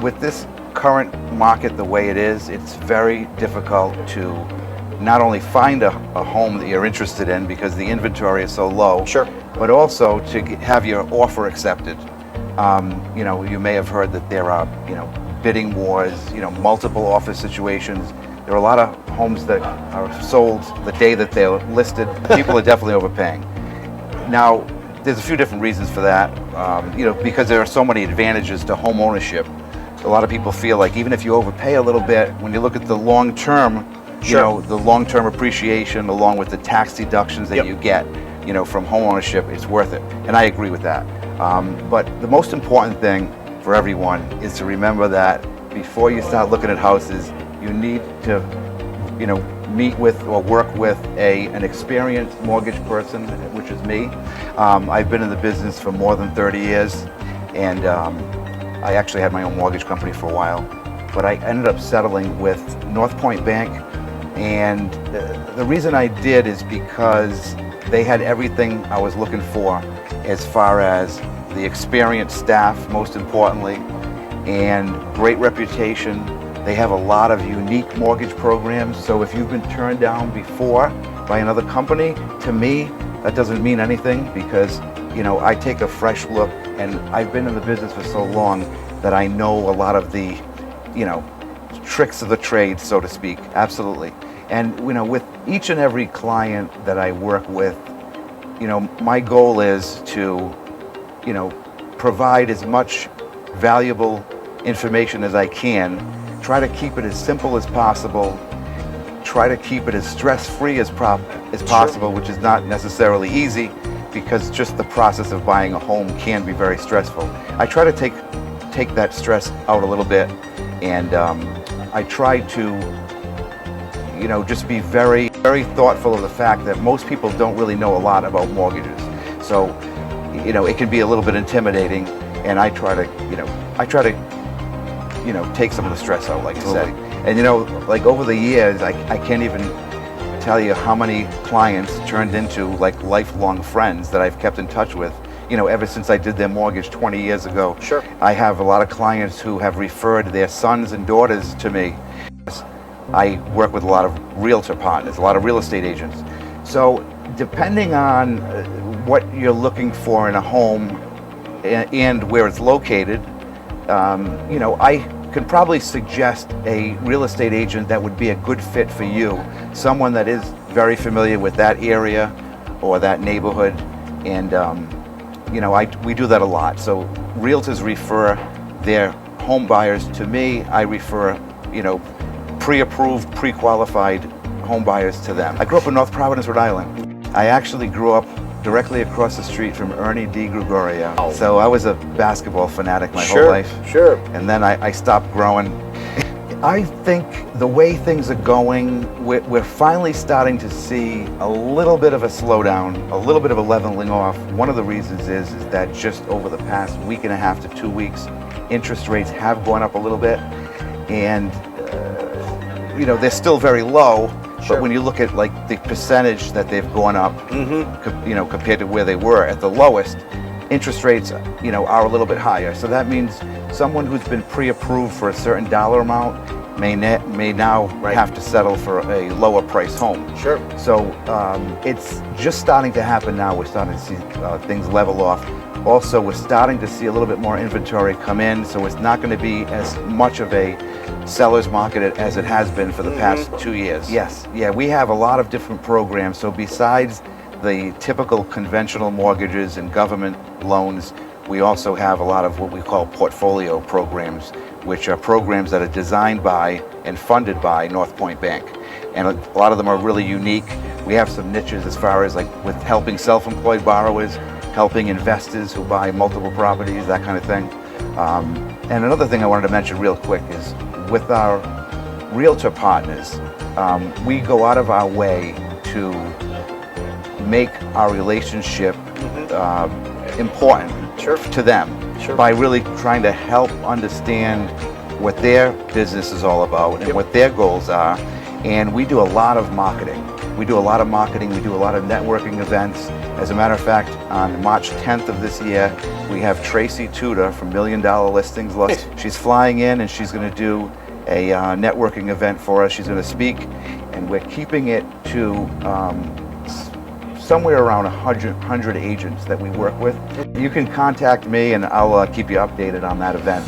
With this current market the way it is, it's very difficult to not only find a home that you're interested in because the inventory is so low, Sure. but also to have your offer accepted. You may have heard that there are, bidding wars, multiple offer situations. There are a lot of homes that are sold the day that they're listed. People are definitely overpaying. Now, there's a few different reasons for that. Because there are so many advantages to home ownership. A lot of people feel like even if you overpay a little bit, when you look at the long term, Sure. the long-term appreciation along with the tax deductions that Yep. you get, from home ownership, it's worth it. And I agree with that. But the most important thing for everyone is to remember that before you start looking at houses, you need to, meet with or work with an experienced mortgage person, which is me. I've been in the business for more than 30 years, and I actually had my own mortgage company for a while. But I ended up settling with Pointe Bank, and the reason I did is because they had everything I was looking for as far as the experienced staff, most importantly, and great reputation. They have a lot of unique mortgage programs, so if you've been turned down before by another company, to me, that doesn't mean anything because, I take a fresh look, and I've been in the business for so long that I know a lot of the, tricks of the trade, so to speak. Absolutely. And, with each and every client that I work with, my goal is to, provide as much valuable information as I can, try to keep it as simple as possible, try to keep it as stress-free as possible, which is not necessarily easy because just the process of buying a home can be very stressful. I try to take that stress out a little bit, and I try to just be very, very thoughtful of the fact that most people don't really know a lot about mortgages. So, it can be a little bit intimidating, and I try to take some of the stress out, like you said. And like over the years, I can't even tell you how many clients turned into like lifelong friends that I've kept in touch with, ever since I did their mortgage 20 years ago. Sure. I have a lot of clients who have referred their sons and daughters to me. I work with a lot of realtor partners, a lot of real estate agents. So depending on what you're looking for in a home and where it's located, I could probably suggest a real estate agent that would be a good fit for you, someone that is very familiar with that area or that neighborhood. And, we do that a lot. So realtors refer their home buyers to me. I refer, pre-approved, pre-qualified home buyers to them. I grew up in North Providence, Rhode Island. I actually grew up directly across the street from Ernie D. Gregorio. Oh. So I was a basketball fanatic my whole Sure, life. sure. And then I stopped growing. I think the way things are going, we're finally starting to see a little bit of a slowdown, a little bit of a leveling off. One of the reasons is that just over the past week and a half to 2 weeks, interest rates have gone up a little bit. And, they're still very low. Sure. But when you look at like the percentage that they've gone up, compared to where they were at the lowest, interest rates, are a little bit higher. So that means someone who's been pre-approved for a certain dollar amount may now have to settle for a lower price home. Sure. So it's just starting to happen now. We're starting to see things level off. Also, we're starting to see a little bit more inventory come in, so it's not going to be as much of a seller's market as it has been for the past 2 years. Yes, yeah, we have a lot of different programs. So besides the typical conventional mortgages and government loans, we also have a lot of what we call portfolio programs, which are programs that are designed by and funded by Pointe Bank. And a lot of them are really unique. We have some niches as far as like with helping self-employed borrowers, helping investors who buy multiple properties, that kind of thing. And another thing I wanted to mention real quick is with our realtor partners, we go out of our way to make our relationship important to them by really trying to help understand what their business is all about and what their goals are. And we do a lot of marketing. We do a lot of marketing, we do a lot of networking events. As a matter of fact, on March 10th of this year, we have Tracy Tudor from $1 Million Listings. She's flying in and she's going to do a networking event for us. She's going to speak, and we're keeping it to somewhere around 100 agents that we work with. You can contact me and I'll keep you updated on that event.